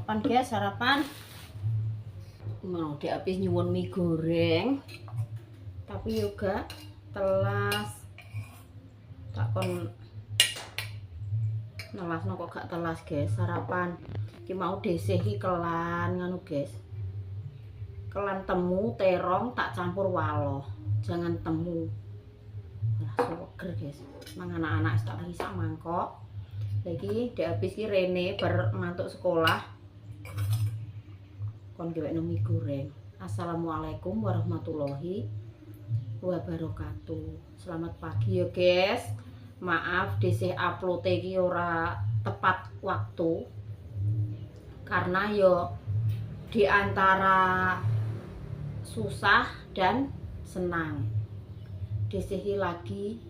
Sarapan guys, sarapan. Mau habis nyuwun mie goreng. Tapi juga telas. Tak kon nelasno kok gak telas guys, sarapan. Iki mau desih iki kelan nganu guys. Kelan temu, terong tak campur waloh. Jangan temu. Lah seger guys. Nang anak-anak tak lagi sak mangkok. Lagi habis ki Rene bar mantuk sekolah. Kon gewekno mie goreng. Assalamualaikum warahmatullahi wabarakatuh. Selamat pagi ya guys. Maaf desih upload iki ora tepat waktu. Karena yo di antara susah dan senang. Desih lagi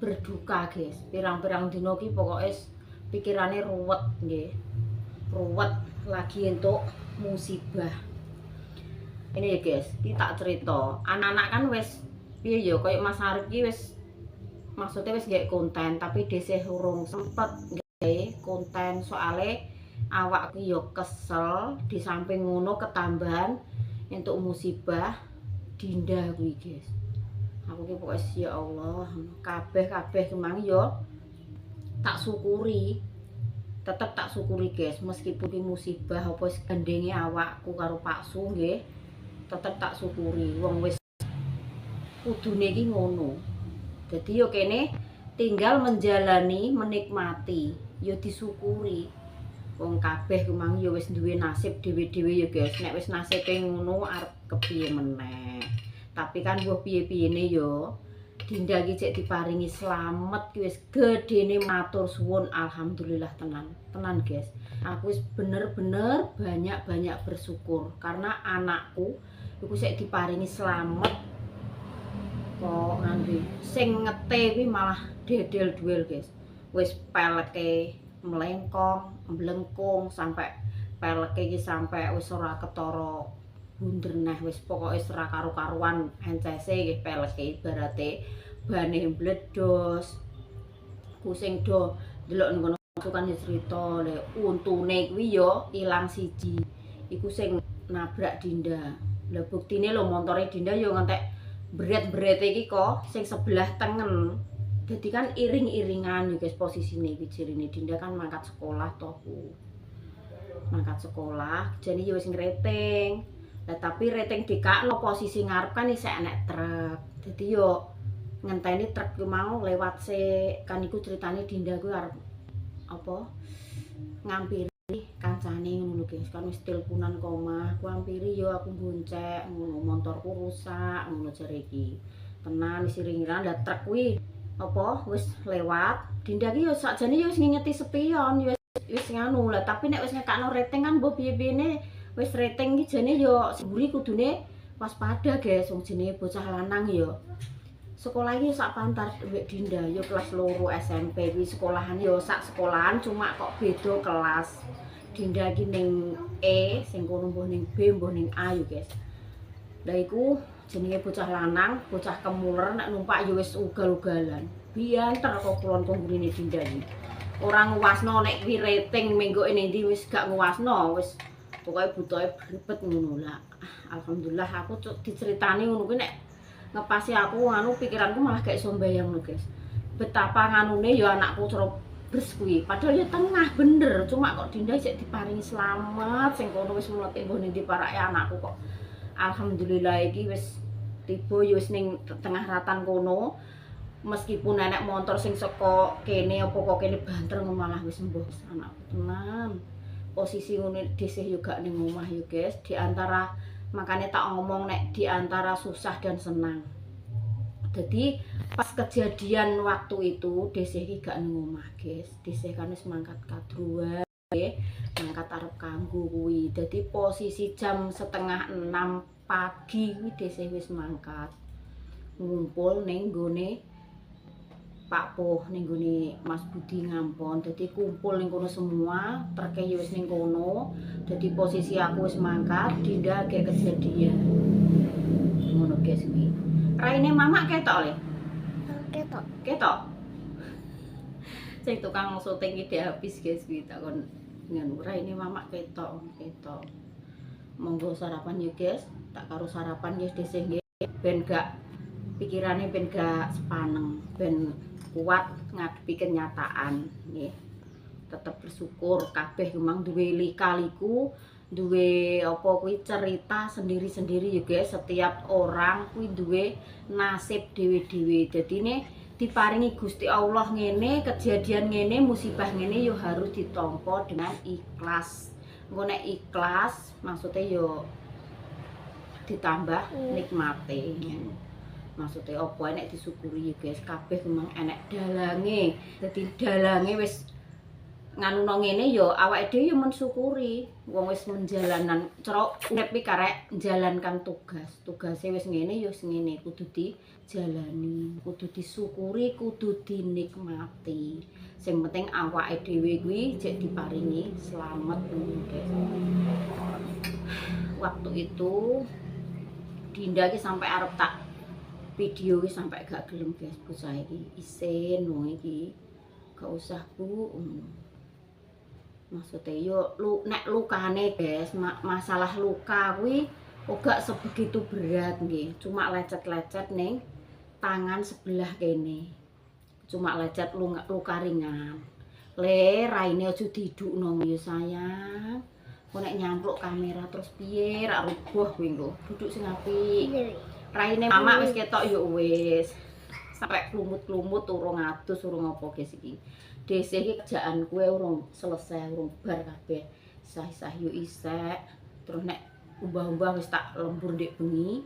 berduka guys. Pirang-pirang dino ki pokoke pikirane ruwet nggih. Ruwet lagi untuk musibah. Ini ya guys, kita tak cerita. Anak-anak kan wis piye ya koyo Mas Arif ki wis maksudnya wis gak konten tapi desih urung sempet gawe konten soalnya awakku yo kesel di samping ngono ketambahan untuk musibah Dinda kuwi guys. Aku ki pokoke ya Allah, kabeh kemang yo tak syukuri. Tetep tak syukuri guys, meskipun ki musibah apa gendenge awakku karo Pak Su nggih, tetep tak syukuri. Wong wis kudune ki ngono. Jadi yo kene tinggal menjalani, menikmati, yo disyukuri. Wong kabeh kumang yo wis duwe nasib dhewe-dhewe yo guys. Nek wis nasibe ngono arep kepiye meneh. Tapi kan mbuh piye-piyene yo Dinda ki cek diparingi slamet ki wis gedene matur suwun, alhamdulillah tenan guys. Aku wis bener-bener banyak bersyukur karena anakku iku cek diparingi slamet kok nganti sing ngete kuwi malah dedel duel guys. Wis peleke mlengkong, mlengkung sampai peleke iki sampai wis ora ketara bunder neh, wis pokoke ora karo-karuan encese nggih peleke ibarate bane mbledos. Kusing do delok ngono kan cerita le untune kuwi yo ilang siji. Iku sing nabrak Dinda. Lah buktine lho montore Dinda yo ngentek bret-brete iki kok sing sebelah tengen. Jadi kan iring-iringan yo guys posisine iki jirine Dinda kan mangkat sekolah toh. Mangkat sekolah, jadi yo wis ngreting. Lah tapi rating dikakno posisi ngarep kan isih enek truk. Jadi yo ngenteni truk ku mau lewat sik. Kan iku ceritane Dinda ku arep apa? Ngampiri kancane ngono guys. Kan wis teleponan ke omah, ku ampiri yo aku boncek ngono, motorku rusak ngono jare iki. Tenan wis iring-iringan lah truk kuwi apa wis lewat. Dinda ki yo sakjane yo wis ngingeti spion, yo wis nganu lah tapi nek wis ngekakno rating kan mbok piye-piyene wis rating iki jane yo mburi kudune waspada guys, wong jenenge bocah lanang yo. Sekolah iki sak pantar mbek Dinda yo kelas 2 SMP kuwi sekolahan yo sak sekolahan cuma kok beda kelas. Dinda iki ning E, sing kono mbuh ning B, mbuh ning A yo guys. Lah iku jenenge bocah lanang, bocah kemuler nek numpak yo wis ugal-ugalan. Bianter kok kulon konggurine Dinda iki. Ora nguwasno nek kuwi rating minggoke ning ndi wis gak nguwasno, wis pokoke butuhe berebet ngono lah. Alhamdulillah aku diceritani ngono kuwi nek ngepasi aku anu pikiranku malah gak iso mbayang lho guys. Betapa nganune ya anakku cara bres kuwi. Padahal ya tengah bener, cuma kok Dinda sik diparingi slamet sing kono wis mlete mbone ndi parake anakku kok. Alhamdulillah iki wis tiba ya wis ning tengah ratan kono. Meskipun nenek motor sing saka kene apa kok kene banter malah wis mbuh anakku tenan. Posisi ngono desih yo gak ning omah yo guys, di antara makanya tak ngomong nek di antara susah dan senang. Jadi pas kejadian waktu itu desih iki gak ning omah guys. Desih kan wis mangkat kadruan nggih, mangkat arep kanggo kuwi. Dadi posisi jam 5:30 pagi kuwi desih wis mangkat. Ngumpul ning gone Pak Poh ning gone Mas Budi Ngampon. Dadi kumpul ning kono semua, treke wis ning kono. Dadi posisi aku wis mangkat, Dinda kayak kejadian. Ngono guys iki. Raine mama ketok le. Ketok. Sing tukang syuting iki habis guys kuwi takon dengan ini mama ketok. Monggo sarapan yuk guys, tak karo sarapan ya dhisik nggih ben gak pikirane ben gak sepaneng, ben kuat ngadepi kenyataan nggih. Tetep bersyukur kabeh memang duwe lika-liku, duwe apa kuwi cerita sendiri-sendiri ya guys. Setiap orang kuwi duwe nasib dhewe-dhewe. Dadine diparingi Gusti Allah ngene, kejadian ngene, musibah ngene yo harus ditampa dengan ikhlas. Engko nek ikhlas maksudnya yo ditambah nikmate. Maksudnya apa enek disyukuri ya guys, kabeh memang enek dalange. Dadi dalange wis nganu nang ngene ya awake dhewe ya mensyukuri wong wis menjalanan cara urip iki karek menjalankan tugas. Tugase wis ngene ya wis ngene, kudu dijalani, kudu disyukuri, kudu dinikmati. Sing penting awake dhewe kuwi jek diparingi slamet guys. Waktu itu Dinda iki sampai arep tak video iki sampai gak gelem guys, bocah iki isin wong iki. Gak usah Bu. Maksudnya yo nek lukane guys, masalah luka kuwi gak sebegitu berat nggih. Cuma lecet-lecet ning tangan sebelah kene. Cuma lecet luka ringan. Le raine aja didukno ya sayang. Kok nek nyampluk kamera terus piye ra rubuh kuwi lho. Duduk sing apik. Raine mama wis ketok yo wis. Sampai klumut-klumut urung adus urung apa guys iki. Dhisik iki kerjaan kuwe urung selesai, urung bar kabeh. Sah-sah yo isek. Terus nek umbah-umbah wis tak lembur ndek bengi.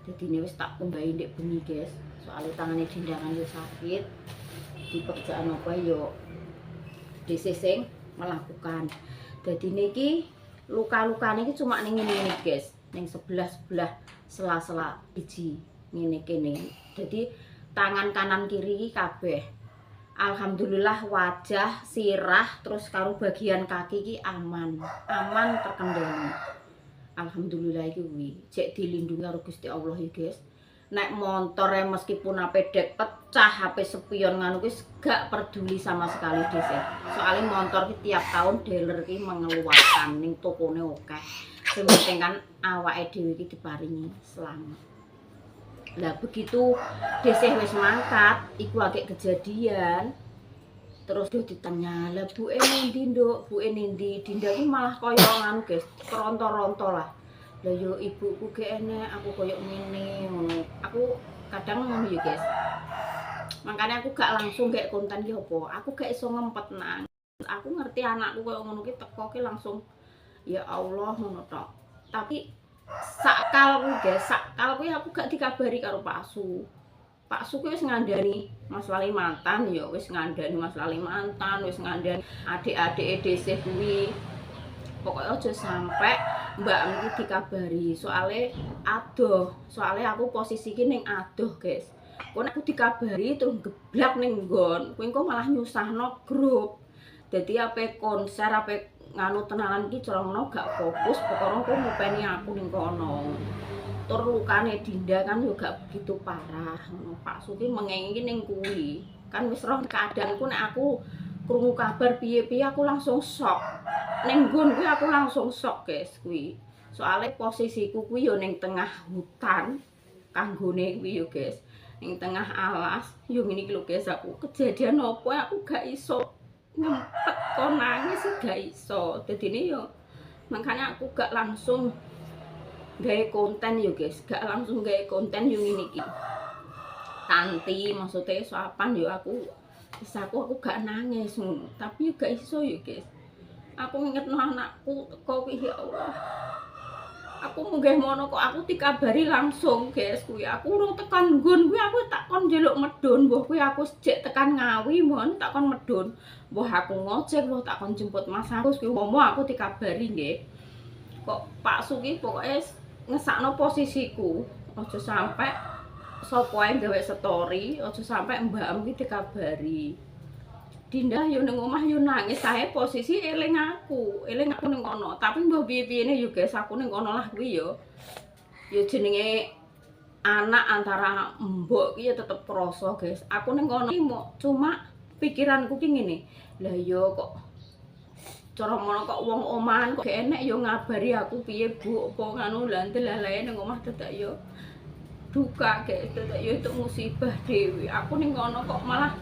Dadine wis tak umbahi ndek bengi guys. Soale tangane dindangan yo sakit. Di pekerjaan apa yo dhisik sing melakukan. Dadine iki luka-lukane iki cuma ning ngene guys, ning sebelah-sebelah sela-sela biji ngene kene. Jadi tangan kanan kiri iki kabeh. Alhamdulillah wajah, sirah, terus karo bagian kaki iki aman terkendali. Alhamdulillah iki kuwi jek dilindungi karo Gusti Allah ya guys. Nek montore meskipun HP dek pecah, HP spion nganu wis gak peduli sama sekali dhisik. Soalnya motor ki tiap tahun dealer ki mengeluarkan ning tokone akeh. Sing penting kan awake dhewe iki diparingi selamat. Lah begitu dhisik wis mangkat, iku agek kejadian. Terus ditanya, "Lah buke nindi, Nduk? Buke nindi?" Dinda ki malah koyo nganu guys, keronto-ronto lah. Lah yo ibuku ge enek, aku koyo ngene ngono. Aku kadang ngono ya guys. Makanya aku gak langsung gak konten ki opo. Aku gak iso ngempet nang. Aku ngerti anakku koyo ngono ki teko ki langsung ya Allah ngono tok. Tapi sakal guys, sakal kuwi aku gak dikabari karo Pak Su. Pak Su kuwi wis ngandani Mas Lalimantan ya, wis ngandani Mas Lalimantan, wis ngandani adik-adik dhisik kuwi. Pokoknya aja sampai Mbak iki dikabari, soalnya adoh, soalnya aku posisi iki ning adoh guys. Kok aku dikabari terus geblak ning nggon, kuwi engko malah nyusahno grup. Dadi ape konser ape nganu tenanan iki corongno gak fokus, pokoke kok ngopeni aku ning kono. Tur lukane Dinda kan yo gak begitu parah ngono. Pak Suki mengengi ning kuwi. Kan wis roh keadaanku nek aku krungu kabar piye-piye aku langsung shock. Ning nggon kuwi aku langsung shock guys kuwi. Soale posisiku kuwi yo ning tengah hutan. Kanggone kuwi yo guys. Ning tengah alas. Yo ngene iki lho guys, aku kejadian opo aku gak iso ngempet kon nangis gak iso. Dadine yo makanya aku gak langsung gawe konten yo guys. Gak langsung gawe konten yo ngene iki. Tanti maksudnya soapan yo aku aku gak nangis ngono. Tapi yo gak iso yo guys. Aku ngingetno anakku teko kuwi ya Allah. Aku munggah mono kok aku dikabari langsung guys kuwi. Aku urung tekan nggon kuwi aku tak kon njaluk medun, mbah kuwi aku sejak tekan Ngawi mon tak kon medun. Mbah aku ngojek, mbah tak kon jemput Mas Agus kuwi aku dikabari nggih. Kok Pak Suki pokoke ngesakno posisiku. Aja sampai sapa ae gawe story, aja sampai mbakmu iki dikabari. Dinda yo ning omah yo nangis ae posisi eling aku ning kono. Tapi mbah piye-piyene yo guys, aku ning kono lah kuwi yo. Yo jenenge anak antara mbok ki ya tetep krasa guys. Aku ning kono cuma pikiranku ki ngene. Lah yo kok cara mono kok wong omahan kok enek yo ngabari aku piye Bu apa nganu lan delalae ning omah dadak yo duka guys, dadak yo itu musibah dhewe. Aku ning kono kok malah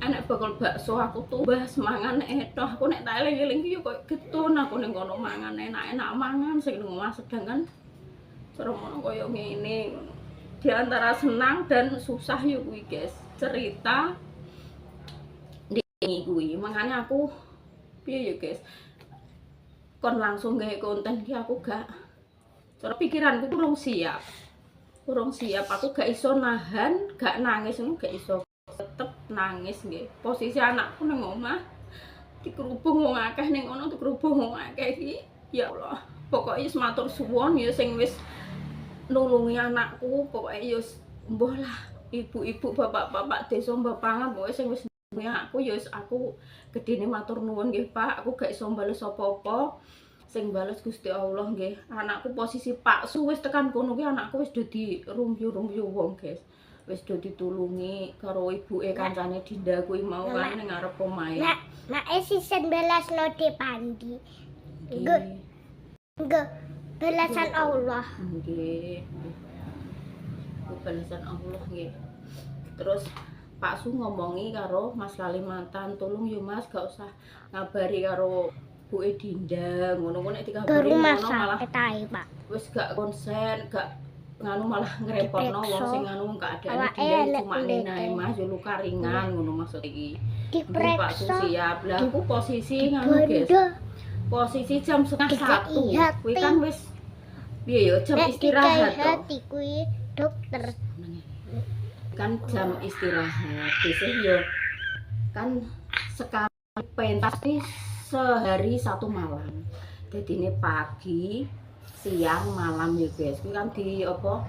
enek bakal bakso aku tumbas mangan etoh. Aku nek tak eling-eling yo kok getun aku ning kono mangan enak-enak mangan sing ning omah sedangkan cara mono koyo ngene. Di antara senang dan susah yo kuwi guys. Cerita di kuwi. Makanya aku piye ya guys, kon langsung gawe konten ki aku gak, cara pikiranku kurang siap, aku gak iso nahan, gak nangis, gak iso, tetep nangis nggih. Posisi anakku nang omah dikerubung wong akeh ning kono, dikerubung wong akeh iki ya Allah. Pokoknya wis matur suwun ya sing wis nulungi anakku, pokoknya ya mbuh lah ibu-ibu, bapak-bapak desa Mbapangan, pokoknya sing wis aku ya aku gedene matur nuwun nggih Pak, aku gak iso bales apa-apa, sing bales Gusti Allah nggih. Anakku posisi paksu wis tekan kono ki anakku wis do dirumyu-rumyu wong guys, wis do ditulungi karo ibuke kancane Dinda kuwi mau kan ning ngarep omahe. Nak sisen belasno de pandi. Nggih. Belasan Allah. Nggih. Balasan Allah nggih. Terus Pak Su ngomongi karo Mas Kalimantan, tolong yo Mas gak usah ngabari karo Bu Dinda, ngono-ngono nek dikabari ngono malah Pak. Wis gak konsen, gak nganu malah ngrepotno wong sing nganu keadaane Dinda cuma ninae Mas yo luka ringan ngono maksud iki. Pak Su siap. Lah aku posisi nganu guys. Posisi jam 12:30. Kuwi kan wis piye yo jam istirahat to. Kuwi dokter. Kan jam istirahat biasanya yo kan sekali pentas nih sehari satu malam, jadi ini pagi siang malam ya guys. Kuwi kan di apa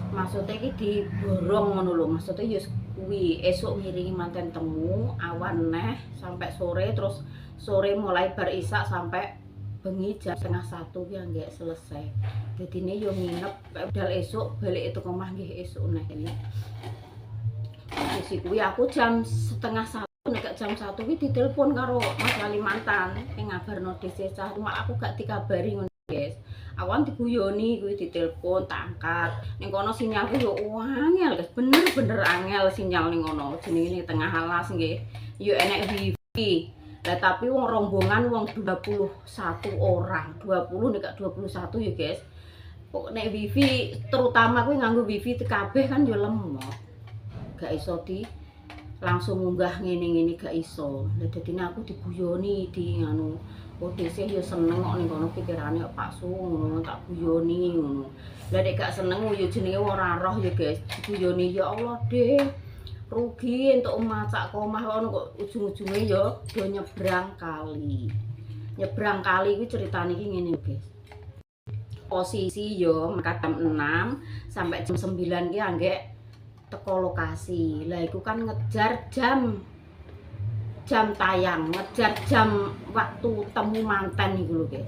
maksudnya iki diborong ngono lho, maksudnya yo kuwi esuk ngiringi manten temu awan neh sampai sore, terus sore mulai bar isak sampai bengi jam 12:30 ya nggak selesai. Jadi ini yo nginep budal esuk balik itu ke omah nggih esuk neh ini. Posisi kuwi aku jam 12:30 nek jam 1 kuwi ditelepon karo Mas Kalimantan ning ngabarno dhisik cah, cuma aku gak dikabari ngono guys. Awan diguyoni kuwi ditelepon tak angkat. Ning kono sinyalku yo angel guys, bener-bener angel sinyal ning kono. Jenenge tengah alas nggih. Yo enek wifi. Lah tapi wong rombongan wong 21 orang, 20 nek 21 ya guys. Kok nek wifi terutama kuwi nganggo wifi kabeh kan yo lemot. Gak iso di langsung munggah ngene-ngene gak iso. Lah dadine aku diguyoni di nganu. Oh dhisik ya seneng kok ning kono pikirane kok Pak Su ngono tak guyoni ngono. Lah nek gak seneng ya jenenge ora roh ya guys. Diguyoni ya Allah, Dek. Rugi entuk masak omah kono kok ujung-ujunge ya do nyebrang kali. Nyebrang kali kuwi ceritane iki ngene guys. Posisi yo maka jam 6 sampai jam 9 ki anggek teko lokasi. Lah iku kan ngejar jam tayang, ngejar jam waktu temu manten iku lho guys.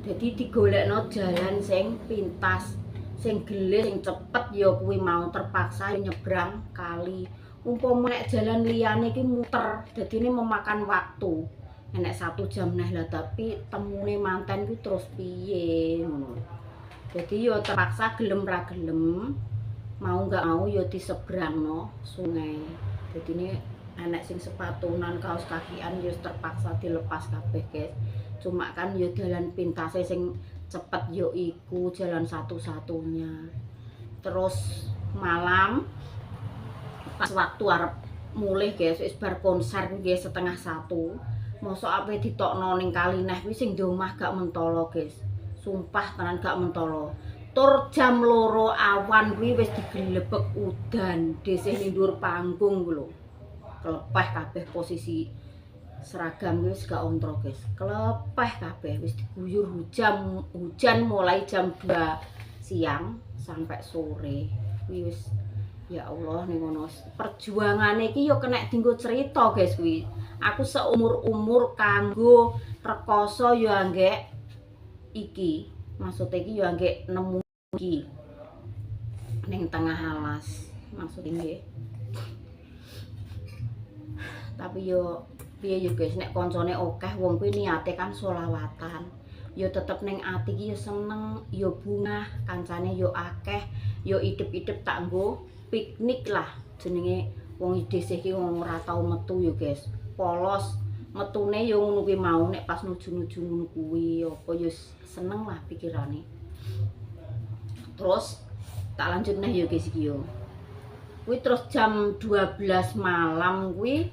Jadi digolekno jalan sing pintas, sing gelis, sing cepet ya kuwi mau terpaksa nyebrang kali. Umpama nek jalan liyane iki muter, dadine memakan waktu. Enek 1 jam nah lah tapi temune manten ku terus piye ngono. Jadi yo terpaksa gelem ra gelem, mau nggak mau yo disebrangno sungai. Jadi ini anak sing sepatunan kaos kakian yo terpaksa dilepas kabeh guys. Cuma kan yo jalan pintase sing cepet yo iku jalan satu-satunya. Terus malam pas waktu arep mulih guys wis bar konser guys 12:30. Mosok ape ditokno ning kali neh kuwi sing di omah gak mentolo guys. Sumpah tenan gak mentolo. Tur jam 2 awan kuwi wis diglebek udan dhisik ning dhuwur panggung ku lho. Kelepeh kabeh posisi seragam wis gak ontro guys. Kelepeh kabeh wis diguyur hujan mulai jam 2 siang sampai sore. Kuwi wis ya Allah ning ngono. Perjuangane iki yo kena dienggo cerita guys kuwi. Aku seumur-umur kanggo rekoso yo anggek iki. Maksudnya iki yo anggek nemu iki ning tengah alas maksudnya nggih. Tapi yo piye ya guys, nek koncone akeh wong kuwi niate kan sholawatan. Ya tetep ning ati iki ya seneng, ya bungah, kancane ya akeh, ya idep-idep tak nggo piknik lah jenenge wong dhisik iki wong ora tau metu ya guys. Polos metune ya ngono kuwi mau nek pas nuju-nuju ngono kuwi apa ya seneng lah pikirane. Terus tak lanjut neh ya guys iki yo. Kuwi terus jam 12 malam kuwi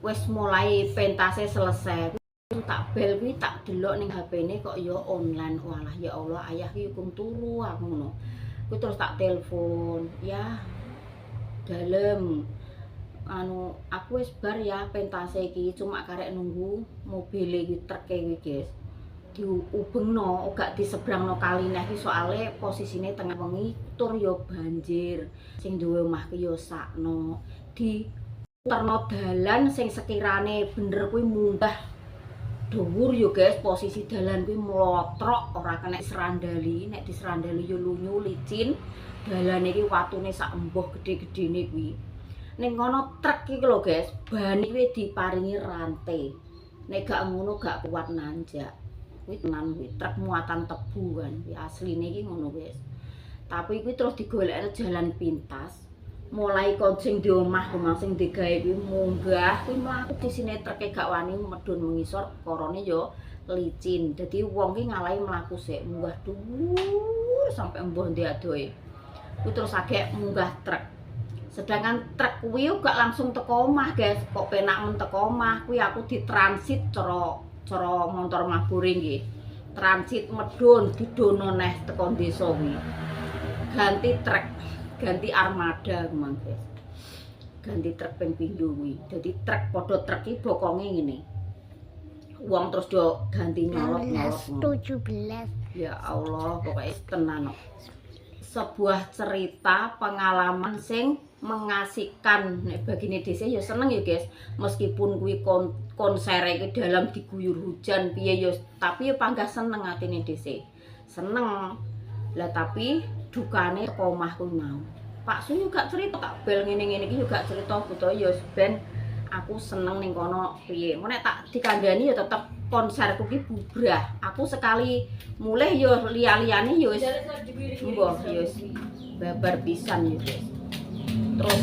wis mulai pentase selesai. Tak bel kuwi tak delok ning HP-ne kok ya online. Walah ya Allah, ayah ki hukum turu aku ngono. Kuwi terus tak telepon, "Ya, dalem anu aku wis bar ya pentase iki, cuma karek nunggu mobile iki treke iki, guys. Diubengno, gak disebrangno kali neh iki soalé posisine tengah wengi tur ya banjir. Sing duwe omah ki ya sakno. Terno dalan sing sekirane bener kuwi munggah dhuwur yo guys, posisi dalan kuwi mlotrok ora kena serandali, nek diserandali yo lunyu licin. Dalane iki watune sak embuh gede-gedene kuwi. Ning kono truk iki lho guys, ban kuwi diparingi rantai. Nek gak ngono gak kuat nanjak. Kuwi tenan kuwi truk muatan tebu kan, kuwi asline iki ngono guys. Tapi kuwi terus digolekne jalan pintas. Mulai kon sing di omah omah sing digawe kuwi munggah kuwi mlaku di sine treke gak wani medun mengisor korone yo licin. Dadi wong ki ngalahi mlaku sik munggah dhuwur sampe embuh ndiadoe. Kuwi terus agek munggah truk. Sedangkan truk kuwi gak langsung teko omah, guys. Kok penak men teko omah kuwi aku ditransit cara montor mabure nggih. Transit medun didono neh teko desa kuwi. Ganti truk, ganti armada kemang guys. Ganti truk ping pindho kuwi. Dadi truk padha truk iki bokonge ngene. Wong terus do ganti nyolot-nyolot. 17. Ya Allah, pokoknya tenan kok. Sebuah cerita pengalaman sing mengasihkan. Nek bagine dhisik ya seneng ya guys. Meskipun kuwi konser iki dalam diguyur hujan piye ya, tapi ya panggah seneng atine dhisik. Seneng. Lah tapi dukane teko omah kuwi mau. Pak Su juga cerita tak bel ngene-ngene iki juga cerita buta ya ben aku seneng ning kono piye. Nek tak dikandani ya tetep konserku ki bubrah. Aku sekali mulih ya liya-liyane ya wis mbah ya wis babar pisan ya guys. Terus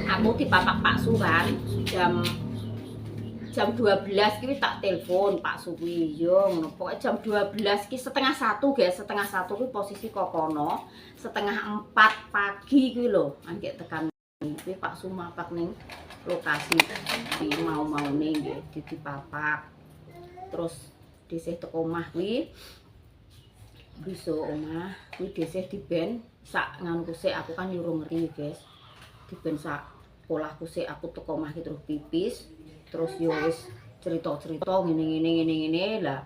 aku dipapak Pak Su kan jam 12 ki tak telepon Pak Su kuwi yo ngono. Pokoke jam 12 ki setengah 1 guys, setengah 1 kuwi posisi kokono, setengah 4 pagi kuwi lho angge tekan kuwi Pak Su mapak ning lokasi di mau-maune nggih dipapak. Terus dhisik teko omah kuwi bisa omah kuwi dhisik diben sak nganuku sik aku kan nyuruh ngeri guys. Diben sak polahku sik aku teko omah ki terus pipis. Terus yo wis cerita-cerita ngene lah.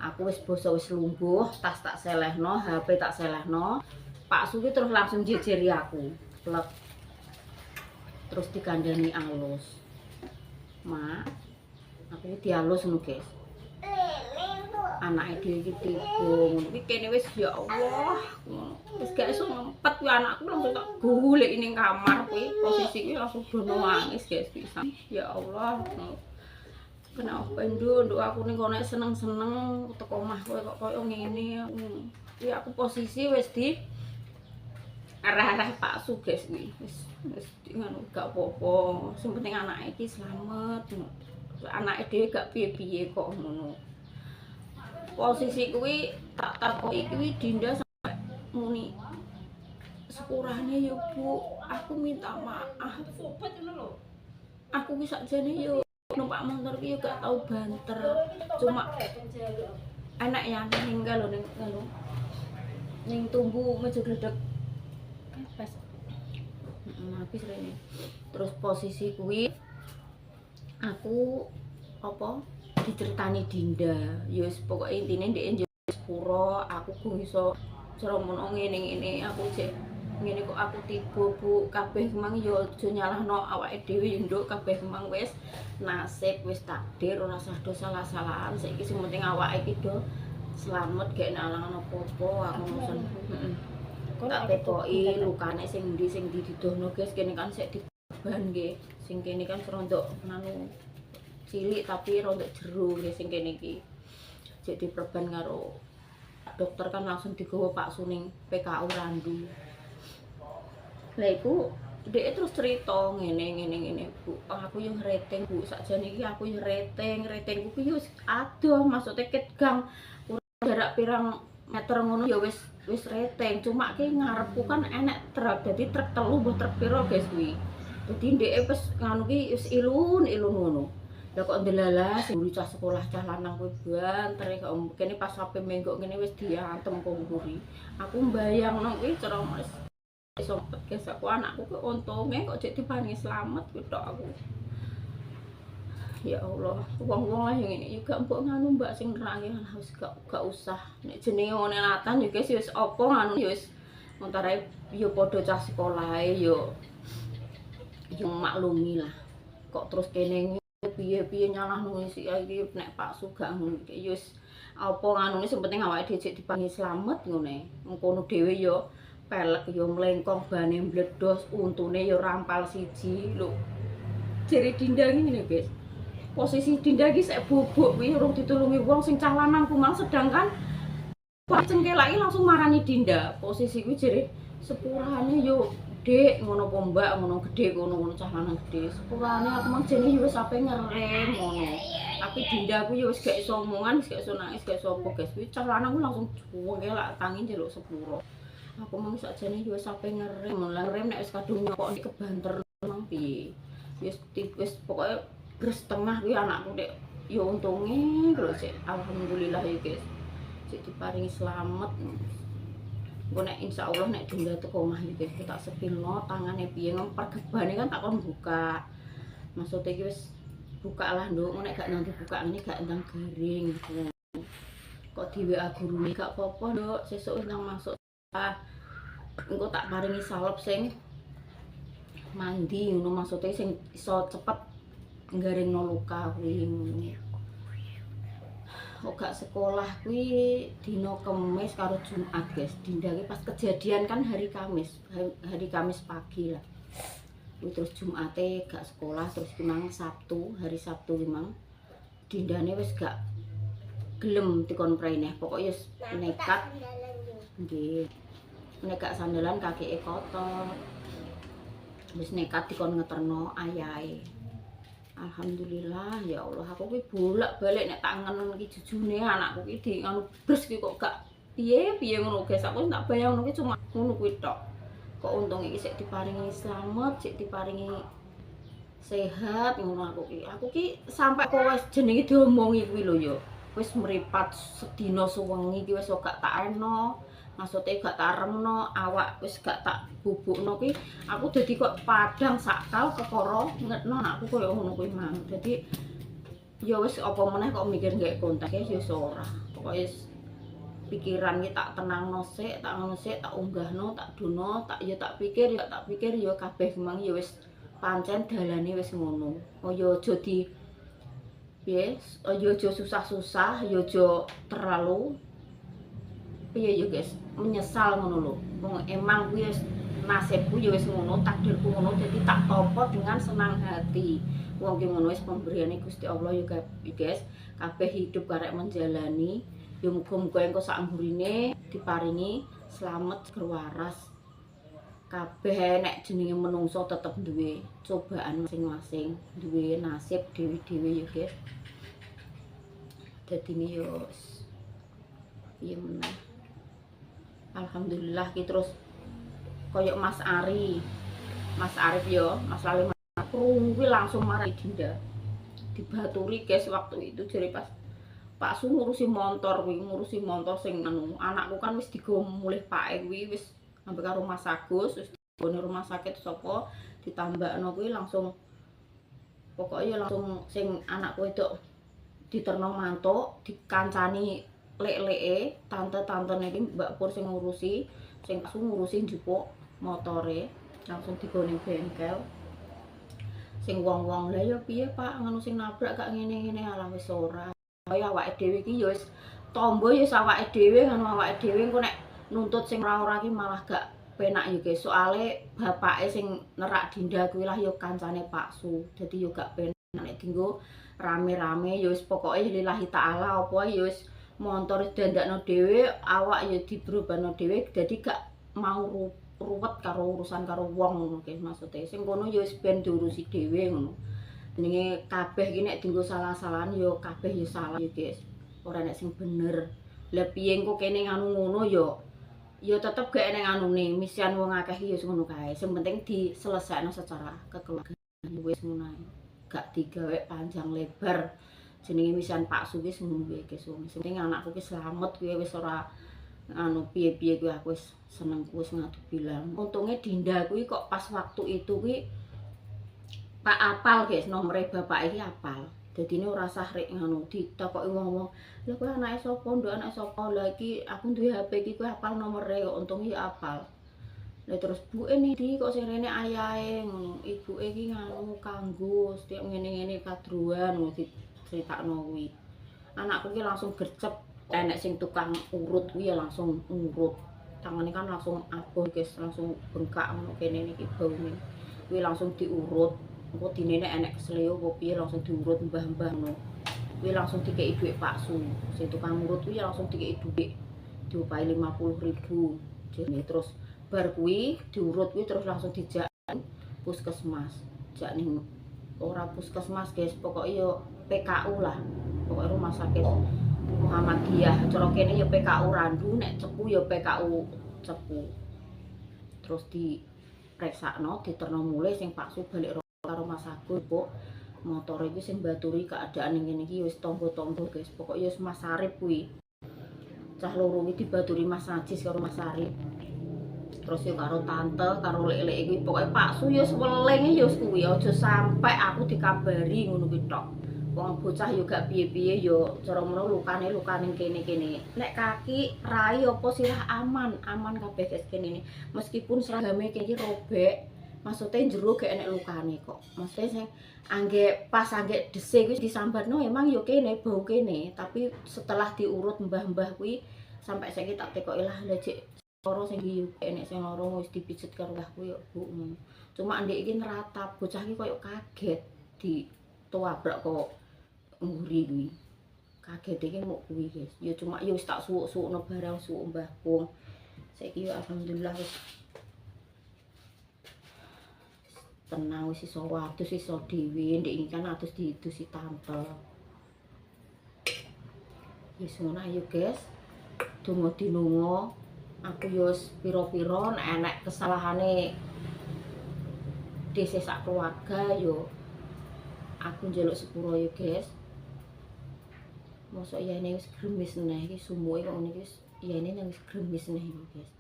Aku wis basa wis lungguh, tas tak selehno, HP tak selehno. Pak Su ki terus langsung jejeri aku. Plek. Terus dikandani alus. Mak, aku iki dialus ngono, guys. Anake dhewe iki tiba ngono. Iki kene wis ya Allah. Wis gak iso ngempet kuwi anakku langsung tak golek ning kamar kuwi. Posisi kuwi langsung dono nangis, guys, pisan. Ya Allah. Kenapa nduk aku ning kono seneng-seneng teko omah kowe kok koyo ngene. Kuwi aku posisi wis di arah-arah Pak Su guys kuwi. Wis ngono gak apa-apa. Sing penting anake iki slamet. Anake dhewe gak piye-piye kok ngono. Posisi kuwi tak takoki kuwi Dinda sampe muni. Sepurane ya Bu, aku minta maaf. Aku ki sakjane yo numpak motor ki yo gak tau banter. Cuma enak ya ninggal lho ning tumbu meja gledek. Pas. Habis rene. Terus posisi kuwi aku apa diceritani Dinda. Ya wis pokoke intine ndek sepuro aku ku iso ceromono ngene-ngene aku jek ngene kok aku tiba Bu kabeh memang ya aja nyalahno awake dhewe ya nduk kabeh memang wis nasib wis takdir ora usah do salah-salahan saiki sing penting awake iki do slamet gak nalangan apa-apa aku ngono. Tak tekoki lukane sing ndi didono guys kene kan sik diban nggih sing kene kan rondok anu cilik tapi rondok jero sing kene iki. Jadi diperban karo dokter kan langsung digawa Pak Suning PKU Randu. Lah iku dhek terus cerita ngene Bu, aku yo ngreteng Bu, sakjane iki aku yo retengku ki yo adoh maksudnya ket gang jarak pirang meter ngono ya wis reteng, cuma ki ngarepku kan enek truk, dadi truk telu mbah truk piro guys kuwi. Dadi ndeke wis nganu ki wis ilun ngono. Lah kok ndelalah sing bocah sekolah cah lanang kuwi banter kok kene pas sampe menggok ngene wis diantem kok mburi. Aku mbayangno kuwi cara wis sompet guys aku anakku ke untunge kok jek diparingi slamet kuwi tok aku. Ya Allah, wong-wong lah yang ini juga mbok nganu mbak sing nerangi harus gak usah. Nek jenenge ngene latan ya guys wis apa nganu ya wis montare yo padha cah sekolahe yo maklumi lah. Kok terus kene piye-piye nyalahno iki nek Pak Sugak ngono iki ya wis apa nganune sing penting awake dhewe dipangi slamet ngene. Mengkono dhewe yo pelek yo mlengkong bane mbledos untune yo rampal siji lho. Jere Dinda ngene guys. Posisi Dinda iki sek bubuk kuwi urung ditulungi wong sing cah lanang kumal sedangkan Pak cengkelaki langsung marani Dinda. Posisi kuwi jere sepurane yo Dek ngono po Mbak ngono gede ngono cah lanang gede. Sepurane aku mang jene yo wis ape ngerem ngono. Tapi Dinda ku yo wis gak iso omongan, wis gak iso nangis, gak iso apa guys. Kuwi cah lanang ku langsung cengkelak tangi njaluk sepuro. Aku mang sakjane yo wis ape ngerem, ngerem nek wis kadung nyokok iki kebanter mang piye. Wis pokoke beres tengah kuwi anakku dek ya untunge lho sik alhamdulillah ya guys sik diparingi slamet. Engko nek insyaallah nek Dinda teko omah iki guys tak sepilno tangane piye pergebane kan tak kon buka. Maksudnya iki wis buka lah nduk nek gak nanti buka ngene gak endang garing gitu. Kok di WA gurune gak apa-apa nduk sesuk nang masuk engko tak paringi salep sing mandi ngono maksudnya sing iso cepet nggaringno luka kuwi ngono. Kok gak sekolah kuwi dina Kamis karo Jumat guys. Dinda ki pas kejadian kan hari Kamis pagi lah. Kuwi terus Jumate gak sekolah terus kimang Sabtu, hari Sabtu kimang Dindane wis gak gelem dikon praine. Pokoke wis nekat. Nggih. Nek gak sandalan kakeke kotor. Wis nekat dikon ngeterno ayahe. Alhamdulillah ya Allah aku kuwi bolak-balik nek tak ngenen iki jujune anakku ki di anu bres ki kok gak piye ngono guys aku tak bayangno ki cuma ngono kuwi tok. Kok untung iki sik diparingi slamet, sik diparingi sehat ngono aku ki sampai kok wis jenenge diomongi kuwi lho ya. Wis mripat sedina suwengi ki wis gak tak eno. Maksudnya gak tak remno, awak wis gak tak bubukno ki aku dadi kok padang sakal kekara ngetno anakku koyo ngono kuwi mang. Dadi ya wis apa meneh kok mikir gak kontak ya wis ora. Pokoke pikiran ki tak tenangno sik, tak ngono sik, tak unggahno, tak dono, tak pikir ya kabeh mang ya wis pancen dalane wis ngono. Oh ya aja di piye, ya aja susah-susah, ya aja terlalu piye ya guys, menyesal ngono lho. Wong emang kuwi wis nasibku ya wis ngono, takdirku ngono, dadi tak tampa dengan senang hati. Wong ki ngono wis pemberiane Gusti Allah ya guys. Kabeh hidup karek menjalani, ya muga-muga engko sak mburine diparingi slamet waras. Kabeh nek jenenge menungso tetep duwe cobaan masing-masing, duwe nasib dewe-dewe ya guys. Dadine yo piye meneh. Alhamdulillah ki terus koyok Mas Arif yo, Mas Lalim kuwi langsung marahi Dinda. Dibaturi guys waktu itu jadi pas Pak Su ngurusi motor sing anu anakku kan wis digawa mulih pake kuwi wis sampe karo Mas Agus wis digone rumah sakit sapa ditambakno kuwi langsung pokoknya langsung sing anakku itu diterno mantuk dikancani lek-leke tante-tantene iki Mbak Pur sing ngurusi sing ngurusi njupuk motore langsung digone bengkel sing wong-wong lha ya piye Pak ngono sing nabrak gak ngene-ngene ala wis ora kaya awake dhewe iki ya wis tombo ya awake dhewe ngono awake dhewe engko nek nuntut sing ora-ora iki malah gak penak yo guys, soalnya bapake sing nerak Dinda kuwi lah yo kancane Pak Su. Dadi yo gak penak nek dienggo rame-rame yo wis pokoke lillahi taala apa yo wis montor dandakno dhewe, awak yo dibrobano dhewe, dadi gak mau ruwet karo urusan karo wong ngono guys maksude. Sing kono yo wis ben diurusi dhewe ngono. Jenenge kabeh iki nek dienggo salah-salahan yo kabeh yo salah yo guys. Ora nek sing bener. Lah piye engko kene nganu ngono yo tetep gak eneng anune, misian wong akeh yo ngono kae. Sing penting diselesaikno secara kekeluargaan wis ngono ae. Gak digawe panjang lebar. Jenenge misian Pak Su wis ngono kuwi guys. Sing penting anakku ki slamet kuwi wis ora anu piye-piye kuwi aku wis seneng wis ngadu bilang. Untunge Dinda kuwi kok pas waktu itu kuwi tak apal guys, nomere bapak iki apal. Dadine ora sah rek ngono ditakoki wong-wong. Lha kowe anake sapa? Nduk anake sapa? Lah iki aku duwe HP iki kowe apal nomere kok untunge ya apal. Lah terus buke ndi kok sing rene ayahe ngono. Ibuke iki nganu kanggo setiap ngene-ngene kadruan ngono diceritakno kuwi. Anakku ki langsung gercep, enek sing tukang urut kuwi ya langsung urut. Tangane kan langsung aboh guys, langsung bengkak ngono kene niki baune. Kuwi langsung diurut. Engko dinene enek kesleo apa piye langsung diurut mbah-mbah ngono. Kuwi langsung dikeki dhuwit Pak Su. Sing tukang urut kuwi langsung dikeki dhuwit. Diopahi 50.000. Jene terus bar kuwi diurut kuwi terus langsung dijak puskesmas. Jak ning ora puskesmas guys, pokoke yo PKU lah. Pokoke rumah sakit Muhammadiyah. Cara kene yo PKU Randu, nek Cepu yo PKU Cepu. Terus dipreksakno, diterno mulih sing Pak Su balik karo Mas Agus kok motor iki sing baturi keadaan ning ngene iki wis tangga-tangga guys. Pokoke wis Mas Arif kuwi. Cah loro iki dibaturi Mas Najis karo Mas Arif. Terus yo karo tante, karo lek-lek iki pokoke Pak Su yo weling yo kuwi aja sampe aku dikabari ngono kuwi tok. Wong bocah yo gak piye-piye yo cara ngono lukane kene-kene. Nek kaki, rai apa sirah aman kabeh guys kene. Meskipun seragame iki robek, maksudnya jero gak enek lukane kok. Maksudnya sing pas angge dhisik kuwi disambarno emang yo kene bau kene, tapi setelah diurut mbah-mbah kuwi sampai saiki tak tekoki lah cek loro sing iki enek sing loro wis dipijet karo mbahku yo Bu. Cuma ndek iki neratap, bocah iki koyo kaget ditobrak kok nguri kuwi. Kaget iki muk kuwi guys. Yo cuma yo wis tak suwuk-suwukno barang suwuk mbahku. Saiki yo alhamdulillah wis tenang wis iso wadus iso dhewe ndek iki kan atus diidusi tante. Wis ngono ayo guys. Donga dinunga aku yo pira-pira nek enek kesalahane dhisik sak keluarga yo aku njaluk sepuro yo guys. Mosok iyane wis gremes neh iki sumuke kok ngene iki wis iyane nang wis gremes neh iki guys.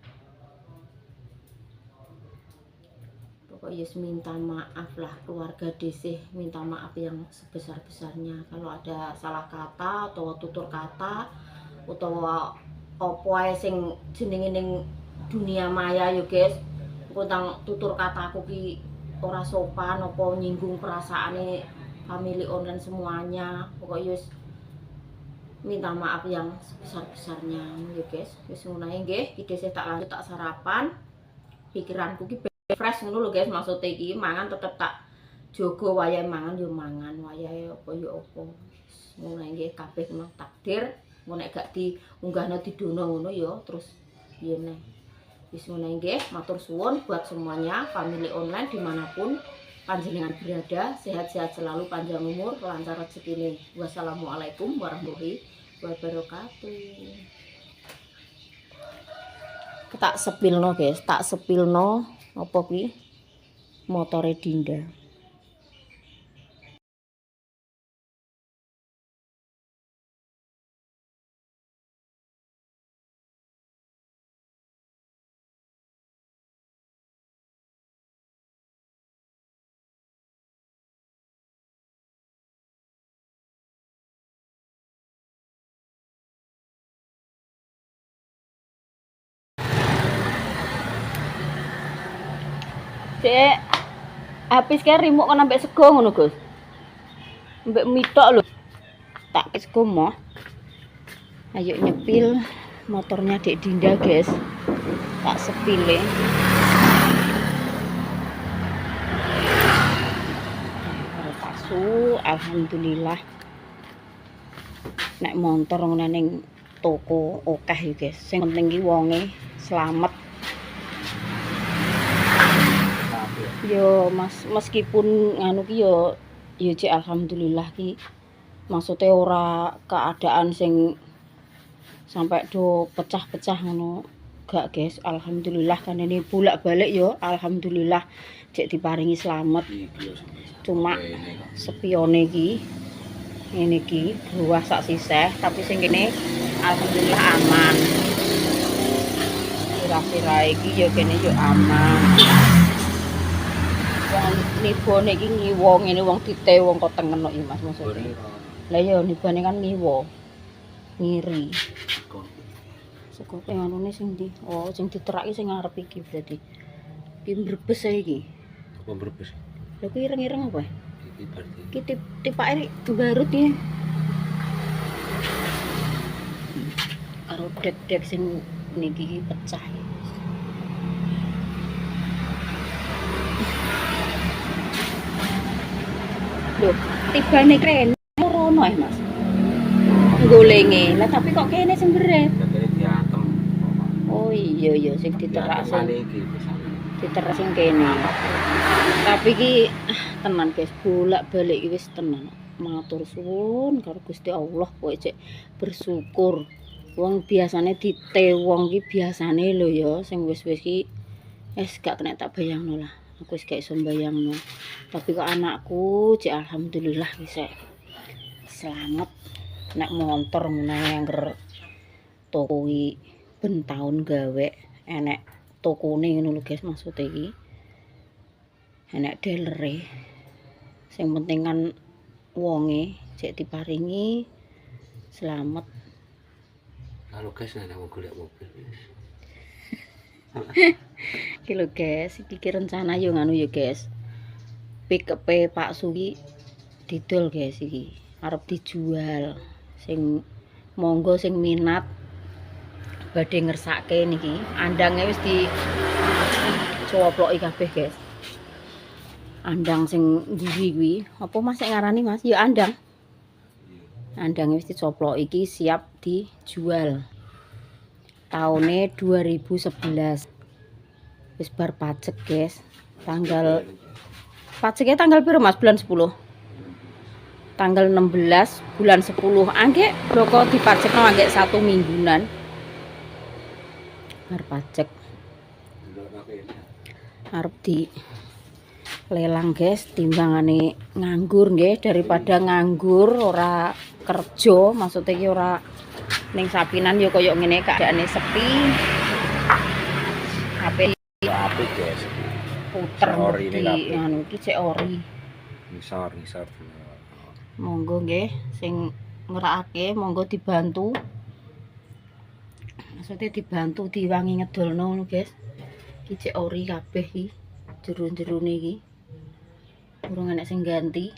Pokoknya minta maaf lah keluarga Desih, minta maaf yang sebesar-besarnya kalau ada salah kata atau tutur kata utawa apa ae sing jenenge ning dunia maya yo guys. Tentang tutur kataku ki ora sopan apa nyinggung perasaane family online semuanya. Pokoknya minta maaf yang sebesar-besarnya yo guys. Wis ngono ae nggih, iki Desih tak lanjut tak sarapan. Pikiranku ki fresh ngono lho guys, maksud iki mangan tetep tak jogo wayahe mangan yo mangan, wayahe apa yo apa. Ngono nggih kabeh memang takdir. Mun nek gak diunggahno didono ngono yo terus piye neh. Wis ngono nggih, matur suwun buat semuanya family online dimanapun panjenengan berada, sehat-sehat selalu, panjang umur, lancar rezekine. Wassalamualaikum warahmatullahi wabarakatuh. Tak sepilno guys, tak sepilno apa kuwi motore Dinda. Dek, habis kae rimuk kon ambek sego ngono, Gus. Ambek mitok lho. Tak sego moh. Ayo nyepil motornya Dek Dinda, guys. tak sepile. Karo pasu, alhamdulillah. Nek montor ngene ning toko akeh ya, guys. Sing penting ki wonge slamet. Yo meskipun nganu ki yo cek alhamdulillah ki. Maksudnya ora keadaan sing sampai do pecah-pecah ngono. Gak, guys. Alhamdulillah kan ini bolak-balik yo alhamdulillah cek diparingi slamet. Cuma spione ki ini ki buah sak sisih tapi sing kene alhamdulillah aman. Sirah-sirah iki yo kene yo aman. Wong nibone iki ngiwo ngene wong dite wong kok tengen kok ya Mas maksudnya. Lah ya nibane kan ngiwo. Ngiri. Sekoke anune sing ndi? Oh, sing diteraki sing ngarep iki berarti. Iki mbrebes ae iki. Apa mbrebes? Lha kuwi ireng-ireng apa? Iki berarti. Iki tipake barut iki. Karo dek-dek sing niki pecah. Loh, tibane kren rono Mas. Golenge. Lah tapi kok kene sing berat. Jadi diatem. Oh iya sing diterak sing iki diterak sing kene. Tapi iki tenan guys, bolak-balik iki wis tenan. Matur suwun karo Gusti Allah kowe cek bersyukur. Wong biasane dite wong iki biasane lho ya sing wis-wis iki wis gak kena tak bayangno lah. Aku wis gak iso bayangno. Tapi kok anakku cek alhamdulillah wis selamat. Nek montor ngene angger toko iki ben taun gawe enek tokone ngono lho guys maksud iki. Enek delere. Sing penting kan wonge cek diparingi selamat. Kalau guys nek mau golek mobil. Iki lho guys, iki rencana yo nganu ya guys. Pick-up Pak Sugi didol guys iki. Arep dijual. Sing monggo sing minat badhe ngersake niki. Andange wis dicoploki kabeh guys. Andang sing ndi kuwi, apa Mas sing ngarani Mas? Ya andang. Andange wis dicoplok iki siap dijual. Taune 2011. Wis bar pajak, guys. Tanggal pajaknya tanggal piro Mas? Bulan 10. Tanggal 16 bulan 10. Angge bloko dipajekno angge 1 mingguan. Bar pajak. Arep di lelang guys, timbangane nganggur nggih daripada nganggur ora kerja, maksudnya iki ora ning sapinan ya koyo ngene keadaane sepi. HP guys. puter Ori ini iki anu iki cek ori. Nisor. Monggo nggih sing ngerakake monggo dibantu. Maksudnya dibantu diwangi ngedolno ngono guys. Iki cek ori kabeh iki. Jero-jerone iki. Urung enek sing ganti.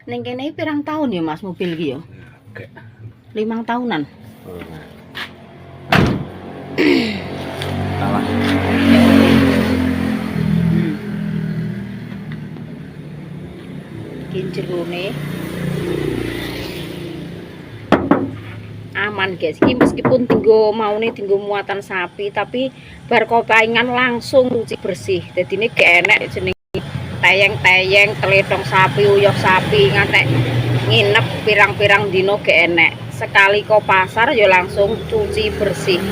Ning kene pirang tahun ya Mas mobil iki ya? Oke. 5 tahunan. Salah. Iki jerone aman guys. Iki meskipun tinggo maune tinggo muatan sapi tapi bar kopaingan langsung cuci bersih. Dadine gak enek jeneng tayeng-tayeng teledong sapi, uyah sapi ngantek nginep pirang-pirang dino gak enek. Sekali ke pasar ya langsung cuci bersih.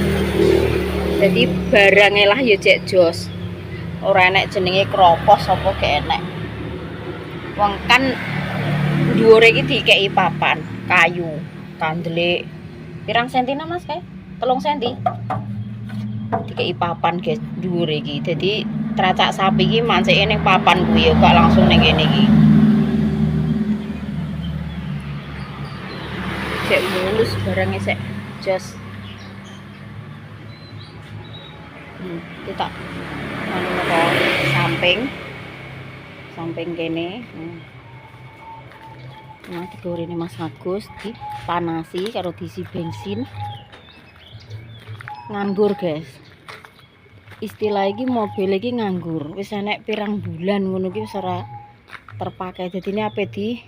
Jadi barangnya lah ya cek jos. Ora enek jenenge kropos apa gak enek. Wong kan dhuwure iki dikeki papan kayu, kandelik. Pirang sentina Mas kae? 3 senti. Dikeki papan guys dhuwure iki. Jadi tracak sapi iki mancike ning papan kuwi ya gak langsung ning kene iki. Cek mulus barangnya sek jos. Kita anu samping kene. Nah, digorene Mas Agus dipanasi karo diisi bensin. nganggur, guys. Istilah iki mobil iki nganggur. Wis enek pirang bulan ngono iki wis ora terpakai. Jadi ini apa di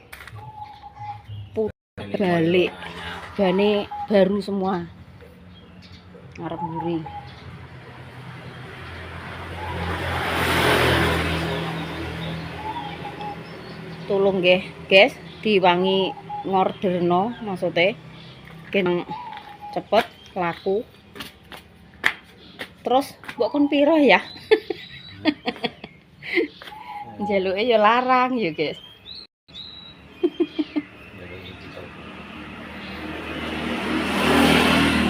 puter balik. Bane baru semua. Ngarep mburi. Tolong nggih, guys, diwangi ngorderno maksudnya gen cepet laku. Terus mbok kon piro ya? Njaluke ya larang ya, guys.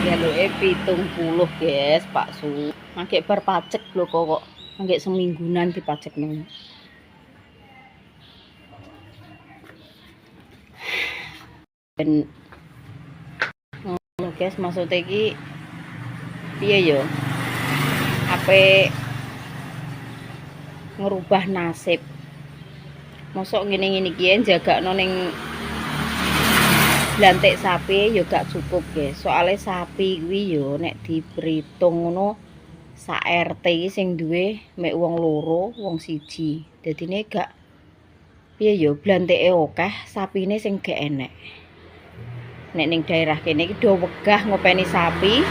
Njaluke 70, guys, Pak Su. Mangke bar pajak lho kok. Mangke seminggunan dipajekno. Ben ngono, guys, maksudnya iki piye yo? Ape ngerubah nasib. Mosok ngene-ngene iki jagakno ning blantik sapi yo gak cukup, guys. Soale sapi kuwi yo nek diperhitung ngono sak RT iki sing duwe mek wong loro, wong siji. Dadine gak piye yo blantike akeh, sapine sing gak enek. Nek ning daerah kene iki do wegah ngopeni sapi.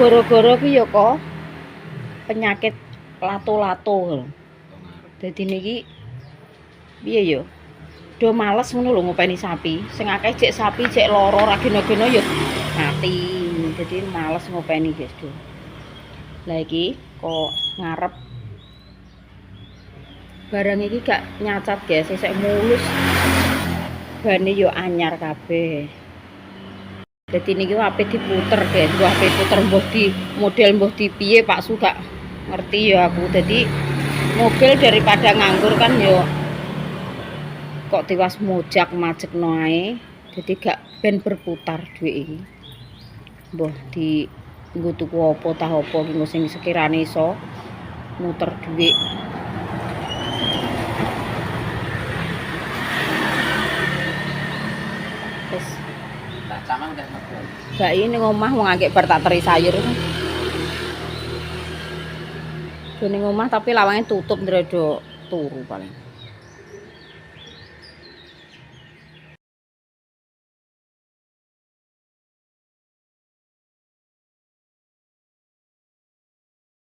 Gara-gara ki yo kok penyakit lato-lato. Dadi niki piye yo? Do males ngono lho ngopeni sapi. Sing akeh cek sapi cek lara ra geno-geno yo mati. Dadi males ngopeni, guys, do. Lah iki kok ngarep barang iki gak nyacat, guys, sik mulus. Bane yo anyar kabeh. Dadi niki ape diputer, guys. Wah, ape puter mbuh di model mbuh di piye Pak Su gak ngerti ya aku. Dadi mobil daripada nganggur kan yo kok tiwas mojak majekno ae. Dadi gak ben berputar dhuwit iki. Mbah di nggo tuku apa tah apa ki sing sekirane iso muter dhuwit. Wis Samang udah mabuk. gak ini ngomah wong agek bar tak teri sayur. Dene ngomah tapi lawange tutup ndredo turu paling.